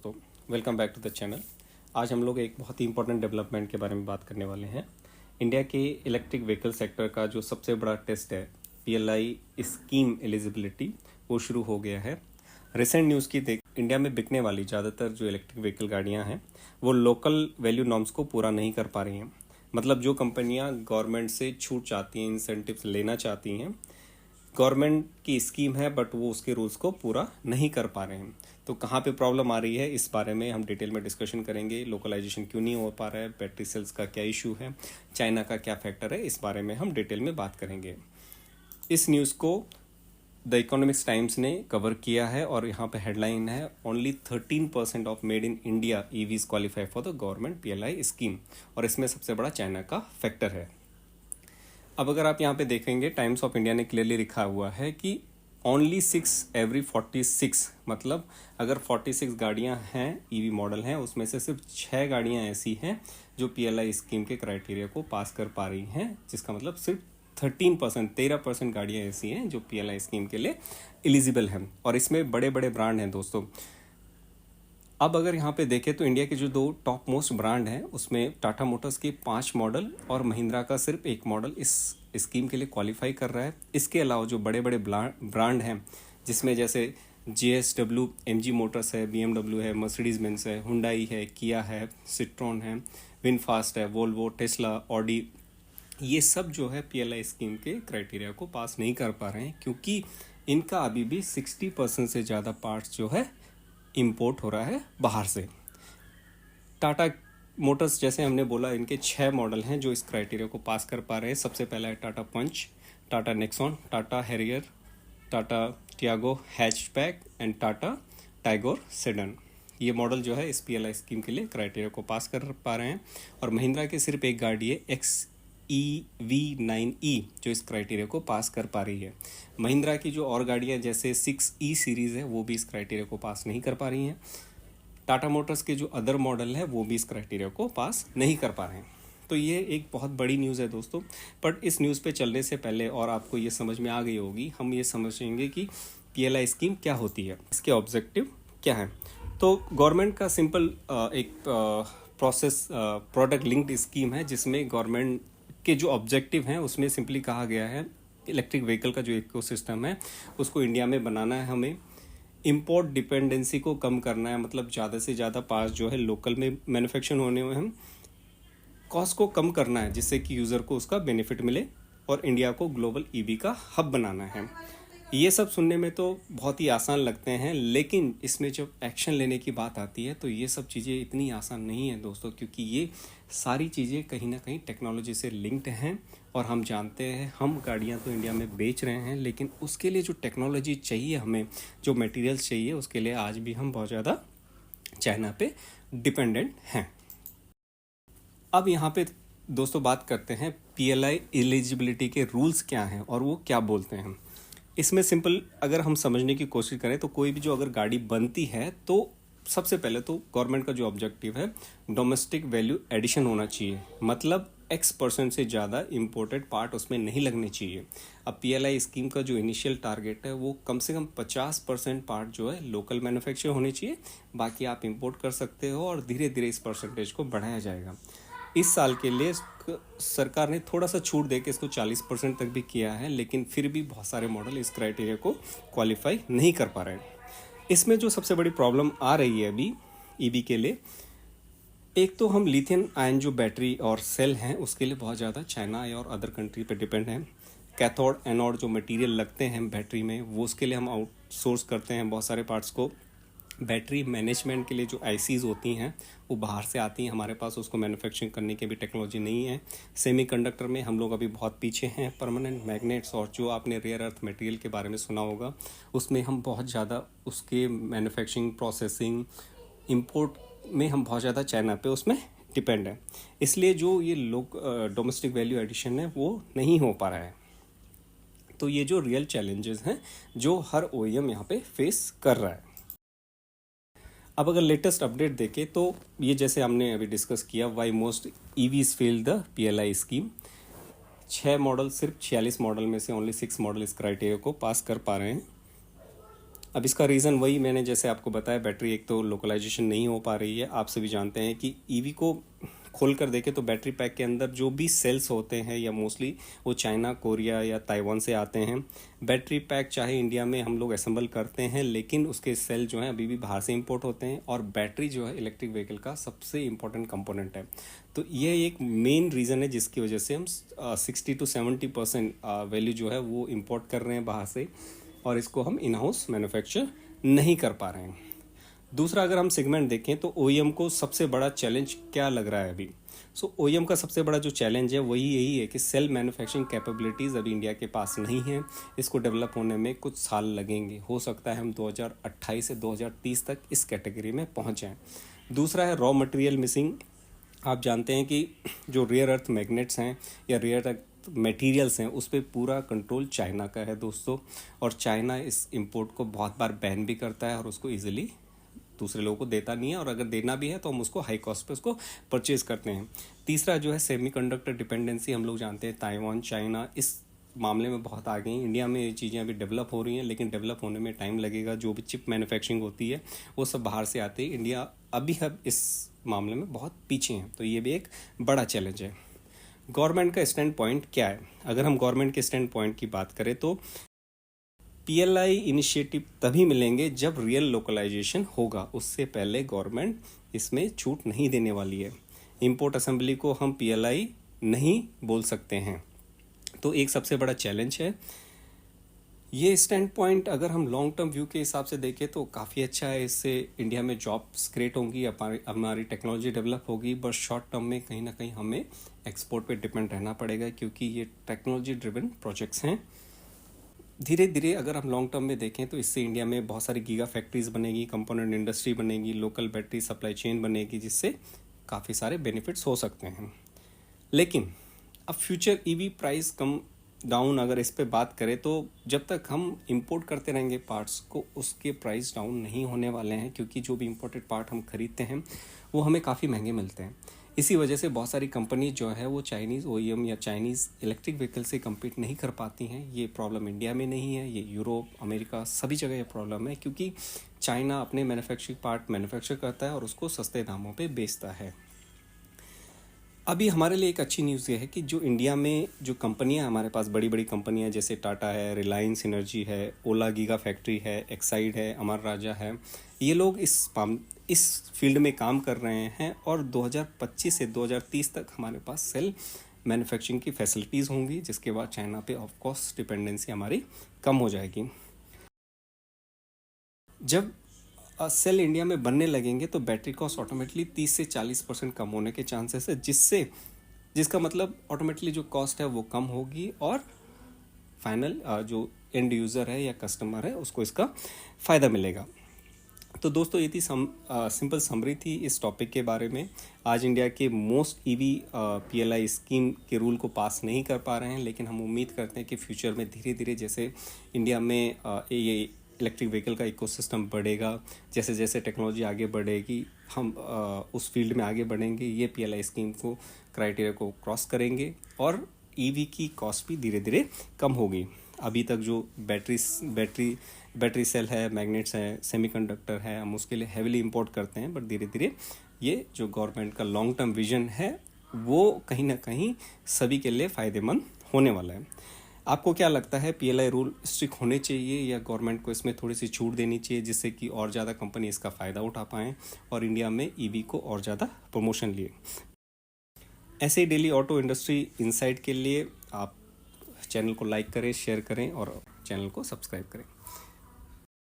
दोस्तों, welcome back to the channel. आज हम लोग एक बहुत ही इंपॉर्टेंट डेवलपमेंट के बारे में बात करने वाले हैं। इंडिया के इलेक्ट्रिक व्हीकल सेक्टर का जो सबसे बड़ा टेस्ट है पीएलआई स्कीम एलिजिबिलिटी, वो शुरू हो गया है। रिसेंट न्यूज़ की देख इंडिया में बिकने वाली ज़्यादातर जो इलेक्ट्रिक व्हीकल गाड़ियाँ हैं वो लोकल वैल्यू नॉर्म्स को पूरा नहीं कर पा रही हैं। मतलब जो कंपनियाँ गवर्नमेंट से छूट चाहती हैं, इंसेंटिव्स लेना चाहती हैं, गवर्नमेंट की स्कीम है बट वो उसके रूल्स को पूरा नहीं कर पा रहे हैं। तो कहाँ पे प्रॉब्लम आ रही है, इस बारे में हम डिटेल में डिस्कशन करेंगे। लोकलाइजेशन क्यों नहीं हो पा रहा है, बैटरी सेल्स का क्या इशू है, चाइना का क्या फैक्टर है, इस बारे में हम डिटेल में बात करेंगे। इस न्यूज़ को द इकोनॉमिक्स टाइम्स ने कवर किया है और यहाँ पे हेडलाइन है only 13% of made in India EVs qualify for the government PLI scheme, और इसमें सबसे बड़ा चाइना का फैक्टर है। अब अगर आप यहाँ पे देखेंगे, टाइम्स ऑफ इंडिया ने क्लियरली लिखा हुआ है कि ओनली 6 एवरी 46, मतलब अगर 46 गाड़ियाँ हैं ईवी मॉडल हैं, उसमें से सिर्फ 6 गाड़ियाँ ऐसी हैं जो पीएलआई स्कीम के क्राइटेरिया को पास कर पा रही हैं, जिसका मतलब सिर्फ 13% गाड़ियाँ ऐसी हैं जो पीएलआई स्कीम के लिए एलिजिबल हैं। और इसमें बड़े बड़े ब्रांड हैं दोस्तों। अब अगर यहाँ पे देखें तो इंडिया के जो 2 टॉप मोस्ट ब्रांड हैं उसमें टाटा मोटर्स के 5 मॉडल और महिंद्रा का सिर्फ 1 मॉडल इस स्कीम के लिए क्वालिफाई कर रहा है। इसके अलावा जो बड़े बड़े ब्रांड हैं, जिसमें जैसे JSW, MG मोटर्स है, BMW है, मर्सिडीज बेंज है, हुंडई है, किया है, सिट्रॉन है, विनफास्ट है, वोल्वो, टेस्ला, ऑडी, ये सब जो है पीएलआई स्कीम के क्राइटेरिया को पास नहीं कर पा रहे हैं, क्योंकि इनका अभी भी 60% से ज़्यादा पार्ट्स जो है इंपोर्ट हो रहा है बाहर से। टाटा मोटर्स, जैसे हमने बोला, इनके 6 मॉडल हैं जो इस क्राइटेरिया को पास कर पा रहे हैं। सबसे पहला है Tata Punch, Tata Nexon, Tata Harrier, Tata Tiago hatchback and Tata Tigor sedan. ये मॉडल जो है इस पीएलआई स्कीम के लिए क्राइटेरिया को पास कर पा रहे हैं। और महिंद्रा की सिर्फ एक गाड़ी है XEV9E जो इस क्राइटेरिया को पास कर पा रही है। महिंद्रा की जो और गाड़ियां जैसे 6E सीरीज़ है वो भी इस क्राइटेरिया को पास नहीं कर पा रही हैं। टाटा मोटर्स के जो अदर मॉडल है वो भी इस क्राइटेरिया को पास नहीं कर पा रहे हैं। तो ये एक बहुत बड़ी न्यूज़ है दोस्तों। बट इस न्यूज़ पे चलने से पहले, और आपको ये समझ में आ गई होगी, हम ये समझेंगे कि पीएलआई स्कीम क्या होती है, इसके ऑब्जेक्टिव क्या है। तो गवर्नमेंट का सिंपल एक प्रोसेस प्रोडक्ट लिंक्ड स्कीम है, जिसमें गवर्नमेंट के जो ऑब्जेक्टिव हैं उसमें सिंपली कहा गया है इलेक्ट्रिक व्हीकल का जो इकोसिस्टम है उसको इंडिया में बनाना है, हमें इंपोर्ट डिपेंडेंसी को कम करना है। मतलब ज़्यादा से ज़्यादा पार्ट्स जो है लोकल में मैन्युफैक्चर होने में हम कॉस्ट को कम करना है, जिससे कि यूज़र को उसका बेनिफिट मिले, और इंडिया को ग्लोबल ईवी का हब बनाना है। ये सब सुनने में तो बहुत ही आसान लगते हैं, लेकिन इसमें जब एक्शन लेने की बात आती है तो ये सब चीज़ें इतनी आसान नहीं है दोस्तों, क्योंकि ये सारी चीज़ें कहीं ना कहीं टेक्नोलॉजी से लिंक्ड हैं। और हम जानते हैं, हम गाड़ियाँ तो इंडिया में बेच रहे हैं, लेकिन उसके लिए जो टेक्नोलॉजी चाहिए, हमें जो मटेरियल्स चाहिए, उसके लिए आज भी हम बहुत ज़्यादा चाइना पे डिपेंडेंट हैं। अब यहाँ पे दोस्तों बात करते हैं पीएलआई एलिजिबिलिटी के रूल्स क्या हैं और वो क्या बोलते हैं। इसमें सिंपल अगर हम समझने की कोशिश करें तो कोई भी जो अगर गाड़ी बनती है तो सबसे पहले तो गवर्नमेंट का जो ऑब्जेक्टिव है डोमेस्टिक वैल्यू एडिशन होना चाहिए। मतलब X% से ज़्यादा इंपोर्टेड पार्ट उसमें नहीं लगने चाहिए। अब पीएलआई स्कीम का जो इनिशियल टारगेट है वो कम से कम 50% पार्ट जो है लोकल मैन्युफैक्चर होने चाहिए, बाकी आप इंपोर्ट कर सकते हो और धीरे धीरे इस परसेंटेज को बढ़ाया जाएगा। इस साल के लिए सरकार ने थोड़ा सा छूट दे के इसको 40% तक भी किया है, लेकिन फिर भी बहुत सारे मॉडल इस क्राइटेरिया को क्वालिफाई नहीं कर पा रहे हैं। इसमें जो सबसे बड़ी प्रॉब्लम आ रही है अभी ईवी के लिए, एक तो हम लिथियम आयन जो बैटरी और सेल हैं उसके लिए बहुत ज़्यादा चाइना और अदर कंट्री पे डिपेंड हैं। कैथोड एनोड जो मटेरियल लगते हैं बैटरी में, वो उसके लिए हम आउटसोर्स करते हैं बहुत सारे पार्ट्स को। बैटरी मैनेजमेंट के लिए जो आईसीज होती हैं वो बाहर से आती हैं, हमारे पास उसको मैन्युफैक्चरिंग करने की भी टेक्नोलॉजी नहीं है। सेमीकंडक्टर में हम लोग अभी बहुत पीछे हैं। परमानेंट मैग्नेट्स और जो आपने रेयर अर्थ मटेरियल के बारे में सुना होगा, उसमें हम बहुत ज़्यादा उसके मैन्युफैक्चरिंग, प्रोसेसिंग, इंपोर्ट में हम बहुत ज़्यादा चाइना पे उसमें डिपेंड है। इसलिए जो ये लोग डोमेस्टिक वैल्यू एडिशन है वो नहीं हो पा रहा है। तो ये जो रियल चैलेंजेस हैं जो हर ओईएम यहाँ पे फेस कर रहा है। अब अगर लेटेस्ट अपडेट देखें तो ये जैसे हमने अभी डिस्कस किया, why most EVs fail the PLI scheme. 6 model, सिर्फ 46 मॉडल में से ओनली 6 मॉडल इस क्राइटेरिया को पास कर पा रहे हैं। अब इसका रीज़न वही मैंने जैसे आपको बताया, बैटरी एक तो लोकलाइजेशन नहीं हो पा रही है। आप सभी जानते हैं कि ईवी को खोल कर देखें तो बैटरी पैक के अंदर जो भी सेल्स होते हैं या मोस्टली वो चाइना, कोरिया या ताइवान से आते हैं। बैटरी पैक चाहे इंडिया में हम लोग असेंबल करते हैं, लेकिन उसके सेल जो हैं अभी भी बाहर से इंपोर्ट होते हैं। और बैटरी जो है इलेक्ट्रिक व्हीकल का सबसे इम्पोर्टेंट कंपोनेंट है। तो ये एक मेन रीज़न है जिसकी वजह से हम 60 to 70% वैल्यू जो है वो इम्पोर्ट कर रहे हैं बाहर से, और इसको हम इन हाउस मैन्युफैक्चर नहीं कर पा रहे हैं। दूसरा, अगर हम सेगमेंट देखें तो ओईएम को सबसे बड़ा चैलेंज क्या लग रहा है अभी? ओईएम का सबसे बड़ा जो चैलेंज है वही यही है कि सेल मैन्युफैक्चरिंग कैपेबिलिटीज़ अभी इंडिया के पास नहीं है। इसको डेवलप होने में कुछ साल लगेंगे। हो सकता है हम 2028 से 2030 तक इस कैटेगरी में पहुंच जाएं। दूसरा है रॉ मटेरियल मिसिंग। आप जानते हैं कि जो रेयर अर्थ मैग्नेट्स हैं या रेयर अर्थ मटेरियल्स हैं उस पर पूरा कंट्रोल चाइना का है दोस्तों, और चाइना इस इंपोर्ट को बहुत बार बैन भी करता है और उसको ईजिली दूसरे लोगों को देता नहीं है, और अगर देना भी है तो हम उसको हाई कॉस्ट पे उसको परचेज करते हैं। तीसरा जो है सेमीकंडक्टर डिपेंडेंसी। हम लोग जानते हैं ताइवान, चाइना इस मामले में बहुत आगे हैं। इंडिया में ये चीज़ें अभी डेवलप हो रही हैं, लेकिन डेवलप होने में टाइम लगेगा। जो भी चिप मैन्युफैक्चरिंग होती है वो सब बाहर से आती है। इंडिया अभी अब इस मामले में बहुत पीछे हैं, तो ये भी एक बड़ा चैलेंज है। गवर्नमेंट का स्टैंड पॉइंट क्या है? अगर हम गवर्नमेंट के स्टैंड पॉइंट की बात करें तो पीएलआई इनिशिएटिव तभी मिलेंगे जब रियल लोकलाइजेशन होगा। उससे पहले गवर्नमेंट इसमें छूट नहीं देने वाली है। इंपोर्ट असेंबली को हम पीएलआई नहीं बोल सकते हैं, तो एक सबसे बड़ा चैलेंज है। ये स्टैंड पॉइंट अगर हम लॉन्ग टर्म व्यू के हिसाब से देखें तो काफ़ी अच्छा है। इससे इंडिया में जॉब्स क्रिएट होंगी, हमारी टेक्नोलॉजी डेवलप होगी। बट शॉर्ट टर्म में कहीं ना कहीं हमें एक्सपोर्ट पे डिपेंड रहना पड़ेगा, क्योंकि ये टेक्नोलॉजी ड्रिवन प्रोजेक्ट्स हैं। धीरे धीरे अगर हम लॉन्ग टर्म में देखें तो इससे इंडिया में बहुत सारी गीगा फैक्ट्रीज बनेगी, कंपोनेंट इंडस्ट्री बनेगी, लोकल बैटरी सप्लाई चेन बनेगी, जिससे काफ़ी सारे बेनिफिट्स हो सकते हैं। लेकिन अब future EV price come down अगर इस पे बात करें तो जब तक हम इंपोर्ट करते रहेंगे पार्ट्स को, उसके प्राइस डाउन नहीं होने वाले हैं, क्योंकि जो भी इंपोर्टेड पार्ट हम खरीदते हैं वो हमें काफ़ी महंगे मिलते हैं। इसी वजह से बहुत सारी कंपनी जो है वो चाइनीज़ ओईएम या चाइनीज़ इलेक्ट्रिक व्हीकल से कम्पीट नहीं कर पाती हैं। ये प्रॉब्लम इंडिया में नहीं है, ये यूरोप, अमेरिका सभी जगह ये प्रॉब्लम है, क्योंकि चाइना अपने मैन्युफैक्चरिंग पार्ट मैन्युफैक्चर करता है और उसको सस्ते दामों पे बेचता है। अभी हमारे लिए एक अच्छी न्यूज़ ये है कि जो इंडिया में जो कंपनियां हमारे पास बड़ी बड़ी कंपनियां जैसे टाटा है, रिलायंस एनर्जी है, ओला गीगा फैक्ट्री है, एक्साइड है, अमर राजा है, ये लोग इस फील्ड में काम कर रहे हैं। और 2025 से 2030 तक हमारे पास सेल मैन्युफैक्चरिंग की फैसिलिटीज़ होंगी, जिसके बाद चाइना पे ऑफ कोर्स डिपेंडेंसी हमारी कम हो जाएगी। जब सेल इंडिया में बनने लगेंगे तो बैटरी कॉस्ट ऑटोमेटिकली 30 से 40% कम होने के चांसेस है, जिसका मतलब ऑटोमेटिकली जो कॉस्ट है वो कम होगी और फाइनल जो एंड यूज़र है या कस्टमर है उसको इसका फ़ायदा मिलेगा। तो दोस्तों ये थी सिंपल समरी थी इस टॉपिक के बारे में। आज इंडिया के मोस्ट ईवी पीएलआई स्कीम के रूल को पास नहीं कर पा रहे हैं, लेकिन हम उम्मीद करते हैं कि फ्यूचर में धीरे धीरे जैसे इंडिया में ये इलेक्ट्रिक व्हीकल का इकोसिस्टम बढ़ेगा, जैसे जैसे टेक्नोलॉजी आगे बढ़ेगी हम उस फील्ड में आगे बढ़ेंगे, ये पीएलआई स्कीम को क्राइटेरिया को क्रॉस करेंगे और ईवी की कॉस्ट भी धीरे धीरे कम होगी। अभी तक जो बैटरी सेल है, मैग्नेट्स हैं, सेमीकंडक्टर है, हम उसके लिए हेविली इंपोर्ट करते हैं, बट धीरे धीरे ये जो गवर्नमेंट का लॉन्ग टर्म विजन है वो कहीं ना कहीं सभी के लिए फ़ायदेमंद होने वाला है। आपको क्या लगता है, पीएलआई रूल स्ट्रिक्ट होने चाहिए या गवर्नमेंट को इसमें थोड़ी सी छूट देनी चाहिए, जिससे कि और ज़्यादा कंपनी इसका फ़ायदा उठा पाएँ और इंडिया में ईवी को और ज़्यादा प्रमोशन लिए? ऐसे ही डेली ऑटो इंडस्ट्री इनसाइट के लिए आप चैनल को लाइक करें, शेयर करें और चैनल को सब्सक्राइब करें।